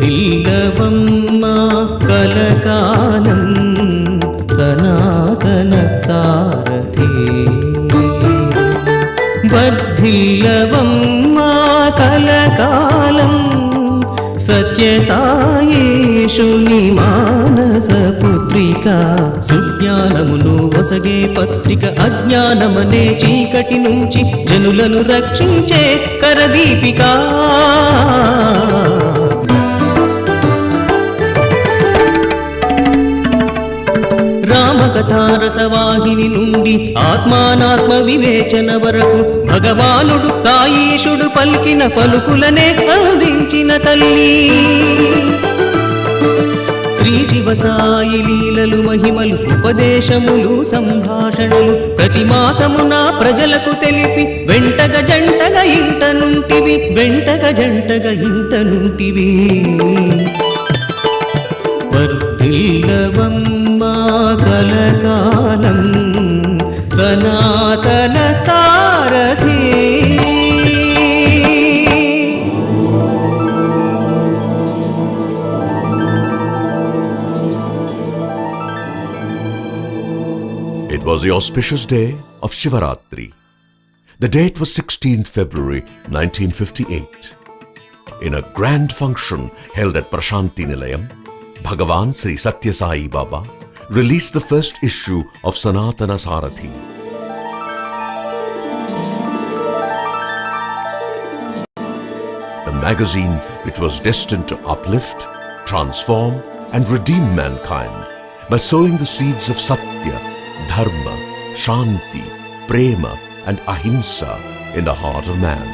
వర్ధిల్లవమ్మా కలకాలం సనాతన సారథి. వర్ధిల్లవమ్మా కలకాలం సత్య సాయేషుని మానస పుత్రిక. సుజ్ఞానమును వసగే పత్రిక, అజ్ఞానమనే చీకటి నుంచి జనులను రక్షించే కరదీపిక. రామకథారసవాహిని నుండి ఆత్మానాత్మ వివేచన వరకు భగవానుడు సాయీషుడు పలికిన పలుకులనే అందించిన తల్లి. శ్రీ శివ సాయి లీలలు మహిమలు ఉపదేశములు సంభాషణలు ప్రతి మాసమున ప్రజలకు తెలిపి వెంటగా జంటగా ఇంట నుంటివి, వెంటగా జంటగా ఇంట నుంటివి. వర్ధిల్లవమ్మా కలకాలం సనాతన సారథి. It was the auspicious day of Shivaratri. The date was 16th February 1958. In a grand function held at Prashanti Nilayam, Bhagawan Sri Sathya Sai Baba released the first issue of Sanathana Sarathi. The magazine which was destined to uplift, transform and redeem mankind by sowing the seeds of Satya, Dharma, Shanti, Prema and Ahimsa in the heart of man.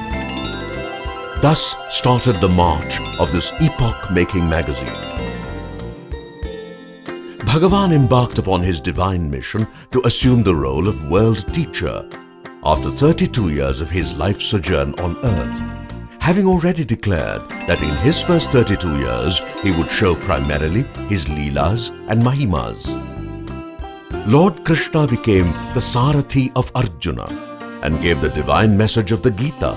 Thus started the march of this epoch-making magazine. Bhagavan embarked upon his divine mission to assume the role of world teacher after 32 years of his life sojourn on earth, having already declared that in his first 32 years he would show primarily his Leelas and Mahimas. Lord Krishna became the Sarathi of Arjuna and gave the divine message of the Gita.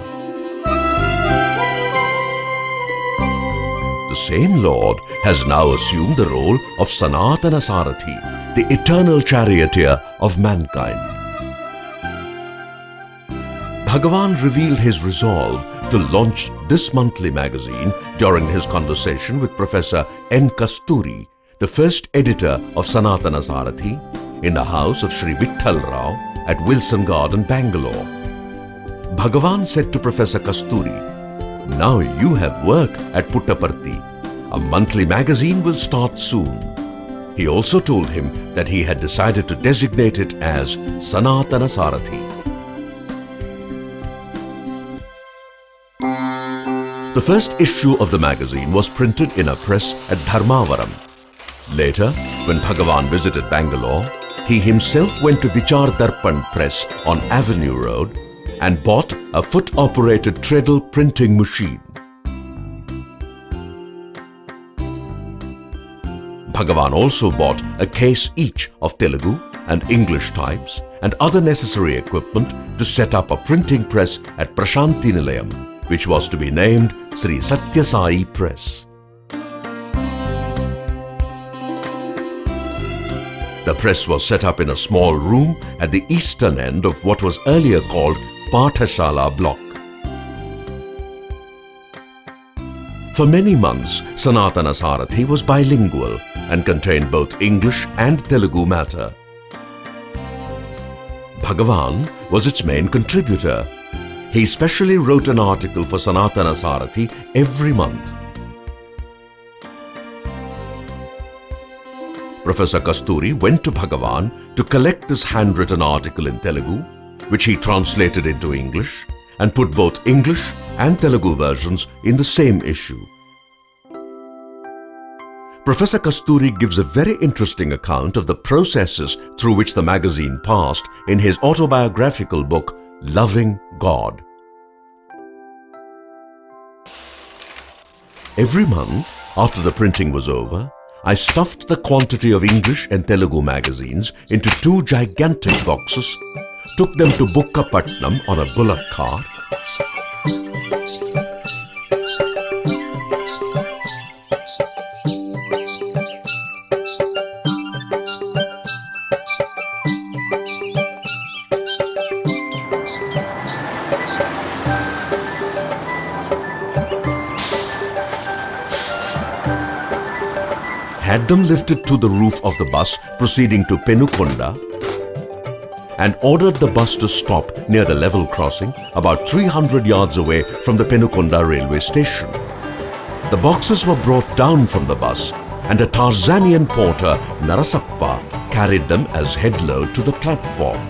The same Lord has now assumed the role of Sanathana Sarathi, the eternal charioteer of mankind. Bhagavan revealed his resolve to launch this monthly magazine during his conversation with Professor N. Kasturi, the first editor of Sanathana Sarathi, in the house of Sri Vitthal Rao at Wilson Garden, Bangalore. Bhagavan said to Professor Kasturi, "Now you have work at Puttaparthi. A monthly magazine will start soon." He also told him that he had decided to designate it as Sanatana Sarathi. The first issue of the magazine was printed in a press at Dharmavaram. Later, when Bhagavan visited Bangalore, he himself went to Vichar Darpan Press on Avenue Road and bought a foot-operated treadle printing machine. Bhagavan also bought a case each of Telugu and English types and other necessary equipment to set up a printing press at Prashanti Nilayam, which was to be named Sri Sathya Sai Press. The press was set up in a small room at the eastern end of what was earlier called Pathashala block. For many months, Sanatana Sarathi was bilingual and contained both English and Telugu matter. Bhagavan was its main contributor. He specially wrote an article for Sanatana Sarathi every month. Professor Kasturi went to Bhagavan to collect this handwritten article in Telugu, which he translated into English and put both English and Telugu versions in the same issue. Professor Kasturi gives a very interesting account of the processes through which the magazine passed in his autobiographical book, Loving God. Every month, after the printing was over, I stuffed the quantity of English and Telugu magazines into 2 gigantic boxes, took them to Bukkapatnam on a bullock cart, had them lifted to the roof of the bus proceeding to Penukonda, and ordered the bus to stop near the level crossing about 300 yards away from the Penukonda railway station. The boxes were brought down from the bus, and a Tarzanian porter, Narasappa, carried them as head load to the platform.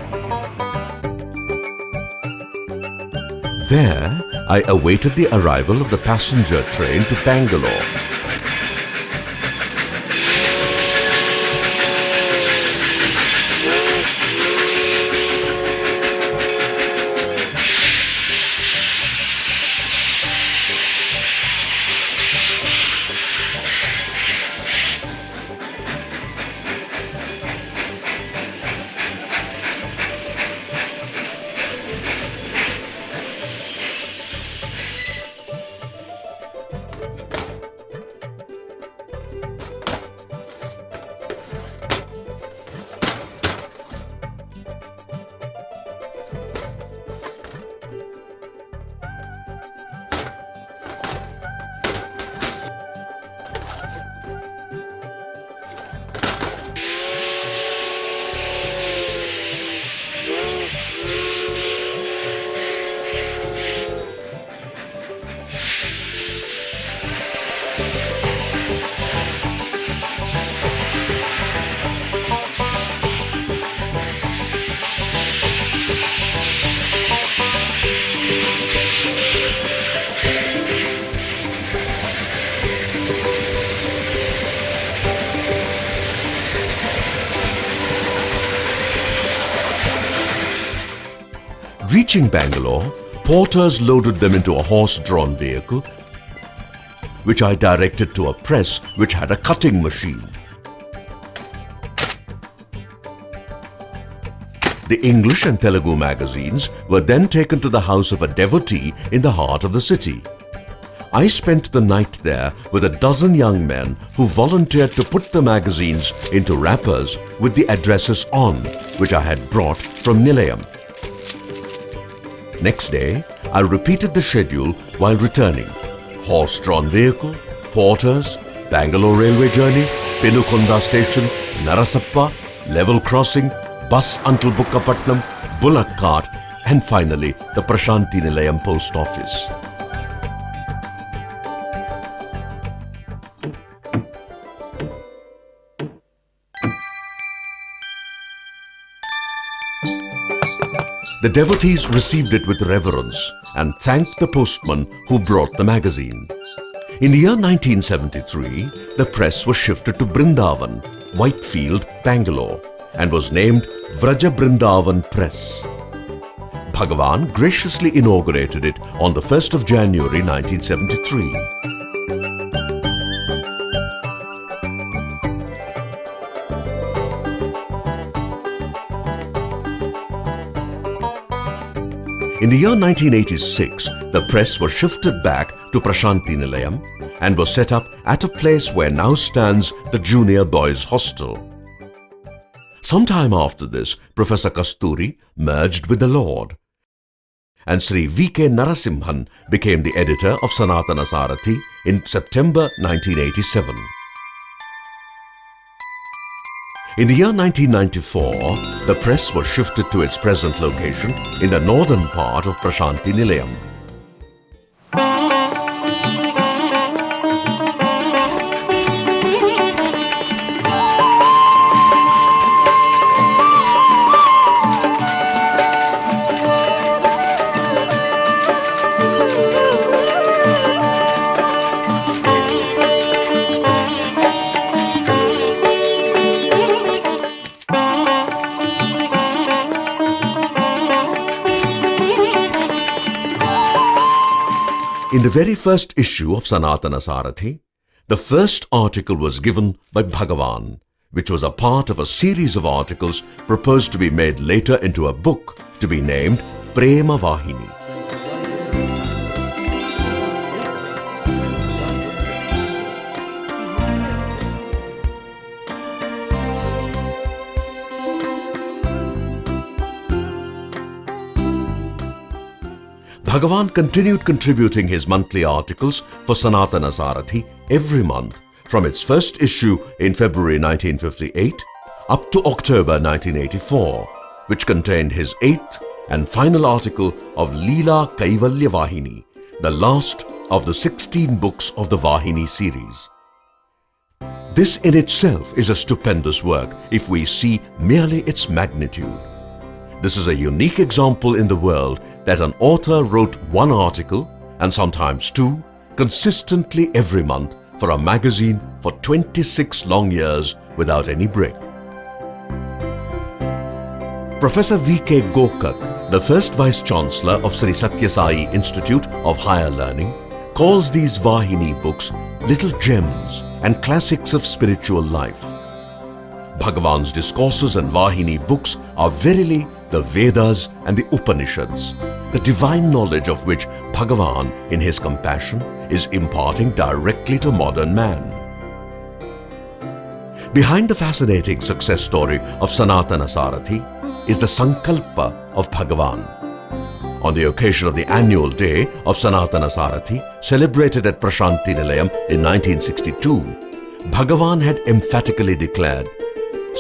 There, I awaited the arrival of the passenger train to Bangalore. Reaching Bangalore, porters loaded them into a horse-drawn vehicle, which I directed to a press which had a cutting machine. The English and Telugu magazines were then taken to the house of a devotee in the heart of the city. I spent the night there with a dozen young men who volunteered to put the magazines into wrappers with the addresses on, which I had brought from Nilayam. Next day, I repeated the schedule while returning. Horse-drawn vehicle, porters, Bangalore railway journey, Penukonda station, Narasappa, level crossing, bus until Bukkapatnam, bullock cart, and finally the Prashanti Nilayam post office. The devotees received it with reverence and thanked the postman who brought the magazine. In the year 1973, the press was shifted to Brindavan, Whitefield, Bangalore, and was named Vraja Brindavan Press. Bhagawan graciously inaugurated it on the 1st of January 1973. In the year 1986, the press was shifted back to Prashanti Nilayam and was set up at a place where now stands the Junior Boys Hostel. Sometime after this, Professor Kasturi merged with the Lord, and Sri V.K. Narasimhan became the editor of Sanathana Sarathi in September 1987. In the year 1994, the press was shifted to its present location in the northern part of Prashanti Nilayam. In the very first issue of Sanatana Sarathi, the first article was given by Bhagawan, which was a part of a series of articles proposed to be made later into a book to be named Prema Vahini. Bhagawan continued contributing his monthly articles for Sanatana Sarathi every month from its first issue in February 1958 up to October 1984, which contained his 8th and final article of Leela Kaivalya Vahini, the last of the 16 books of the Vahini series. This in itself is a stupendous work if we see merely its magnitude. This is a unique example in the world that an author wrote one article, and sometimes two, consistently every month for a magazine for 26 long years without any break. Professor V.K. Gokak, the first Vice-Chancellor of Sri Sathya Sai Institute of Higher Learning, calls these Vahini books little gems and classics of spiritual life. Bhagavan's discourses and Vahini books are verily the Vedas and the Upanishads, the divine knowledge of which Bhagavan, in his compassion, is imparting directly to modern man. Behind the fascinating success story of Sanathana Sarathi is the Sankalpa of Bhagavan. On the occasion of the annual day of Sanathana Sarathi, celebrated at Prashanti Nilayam in 1962, Bhagavan had emphatically declared,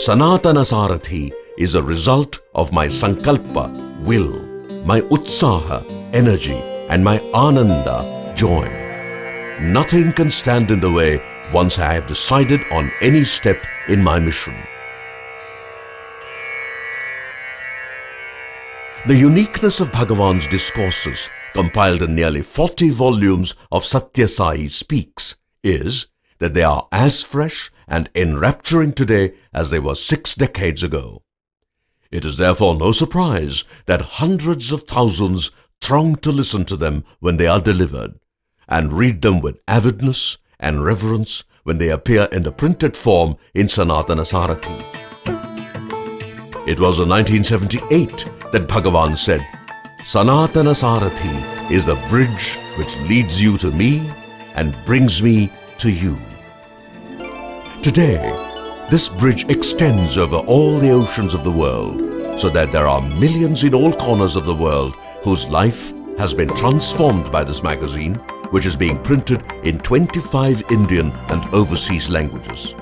"Sanatana Sarathi is a result of my Sankalpa, will, my Utsaha, energy, and my Ananda, joy. Nothing can stand in the way once I have decided on any step in my mission." The uniqueness of Bhagavan's discourses, compiled in nearly 40 volumes of Sathya Sai Speaks, is that they are as fresh and enrapturing today as they were 6 decades ago. It is therefore no surprise that hundreds of thousands throng to listen to them when they are delivered, and read them with avidness and reverence when they appear in the printed form in Sanathana Sarathi. It was in 1978 that Bhagavan said, "Sanatana Sarathi is the bridge which leads you to me and brings me to you." Today, this bridge extends over all the oceans of the world, so that there are millions in all corners of the world whose life has been transformed by this magazine, which is being printed in 25 Indian and overseas languages.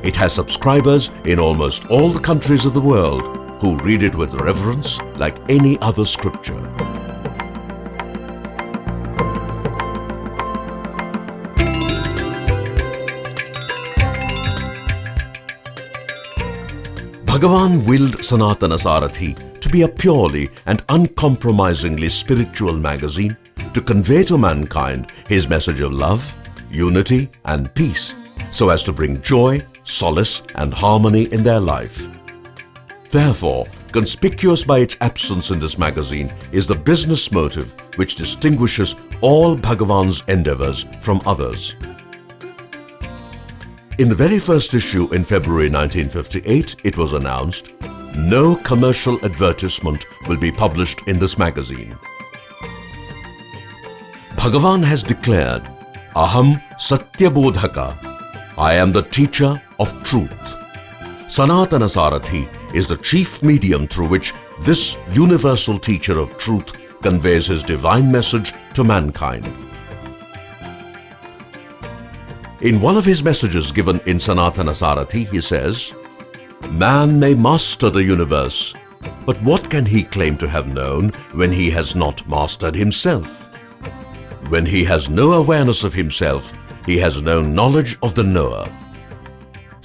It has subscribers in almost all the countries of the world who read it with reverence like any other scripture. Bhagavan willed Sanatana Sarathi to be a purely and uncompromisingly spiritual magazine to convey to mankind his message of love, unity and peace, so as to bring joy, solace and harmony in their life. Therefore, conspicuous by its absence in this magazine is the business motive which distinguishes all Bhagavan's endeavors from others. In the very first issue in February 1958, it was announced, no commercial advertisement will be published in this magazine. Bhagavan has declared, "Aham Satya Bodhaka," I am the teacher of truth. Sanatana Sarathi is the chief medium through which this universal teacher of truth conveys his divine message to mankind. In one of his messages given in Sanathana Sarathi, he says, "Man may master the universe, but what can he claim to have known when he has not mastered himself? When he has no awareness of himself, he has no knowledge of the knower."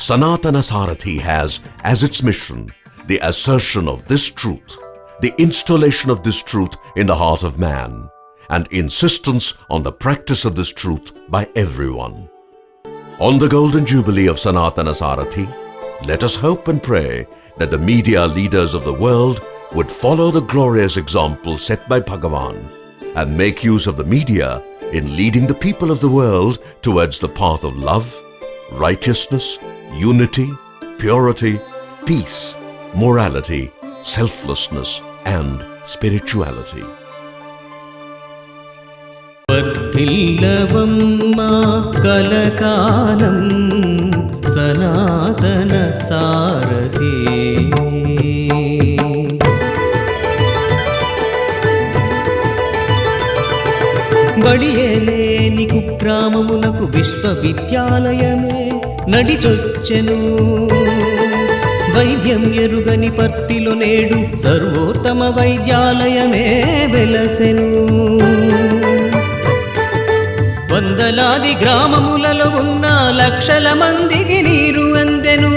Sanatana Sarathi has as its mission the assertion of this truth, the installation of this truth in the heart of man, and insistence on the practice of this truth by everyone. On the Golden Jubilee of Sanatana Sarathi, let us hope and pray that the media leaders of the world would follow the glorious example set by Bhagavan and make use of the media in leading the people of the world towards the path of love, righteousness, unity, purity, peace, morality, selflessness and spirituality. वर्धिल्लवम्मा कलकालं सनातन सारथी बलियेले లేని కుగ్రామమునకు విశ్వవిద్యాలయమే నడిచొచ్చెను. వైద్యం ఎరుగని పర్తిలో నేడు సర్వోత్తమ వైద్యాలయమే వెలసెను. వందలాది గ్రామములలో ఉన్న లక్షల మందికి నీరు అందెను.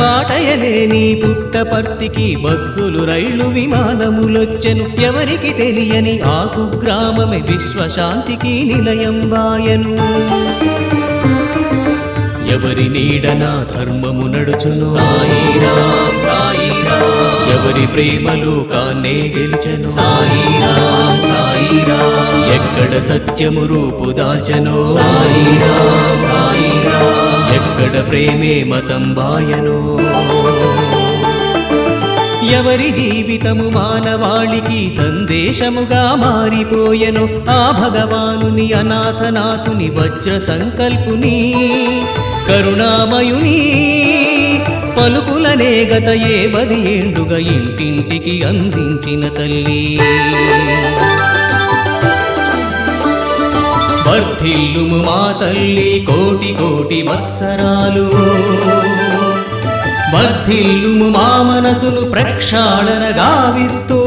బాటయలేని పుట్టపర్తికి బస్సులు రైళ్లు విమానములొచ్చెను. ఎవరికి తెలియని ఆ కుగ్రామమే విశ్వశాంతికి నిలయం వాయను. ఎవరి నీడన ధర్మము నడుచును సాయిరాం సాయిరాం, ఎవరి ప్రేమలు కాన్నే గెలిచెను సాయిరాం సాయిరాం, ఎక్కడ సత్యము రూపు దాల్చెను సాయిరాం సాయిరాం, ఎక్కడ ప్రేమే మతం వాయను. ఎవరి జీవితము మానవాళికి సందేశముగా మారిపోయెను. ఆ భగవానుని అనాథనాథుని వజ్ర సంకల్పుని కరుణామయుని పలుకులనే గత 10 ఏళ్లుగా ఇంటింటికి అందించిన తల్లి. వర్ధిల్లుము మా తల్లి కోటి కోటి వత్సరాలు, వర్ధిల్లుము మా మనసును ప్రక్షాళన గావిస్తూ,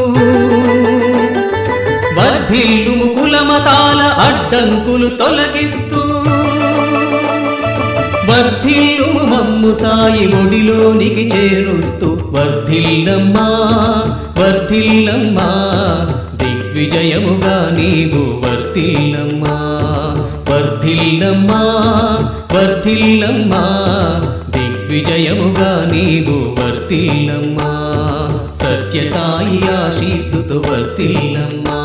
వర్ధిల్లుము కులమతాల అడ్డంకులు తొలగిస్తూ, వర్ధిల్లుము మమ్ము సాయి ఒడిలోనికి చేరుస్తూ. వర్ధిల్లమ్మా వర్ధిల్లమ్మా దిగ్విజయముగా నీవు వర్ధిల్లమ్మా, వర్ధిల్లమ్మా వర్ధిల్లమ్మా దిగ్విజయముగా నీవు వర్ధిల్లమ్మా. సత్య సాయి ఆశీస్సుతో వర్ధిల్లమ్మా,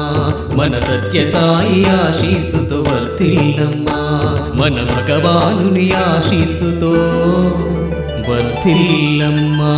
మన సత్య సాయి ఆశీస్సుతో వర్ధిల్లమ్మా, మన భగవానుని ఆశీస్సుతో వర్ధిల్లమ్మా.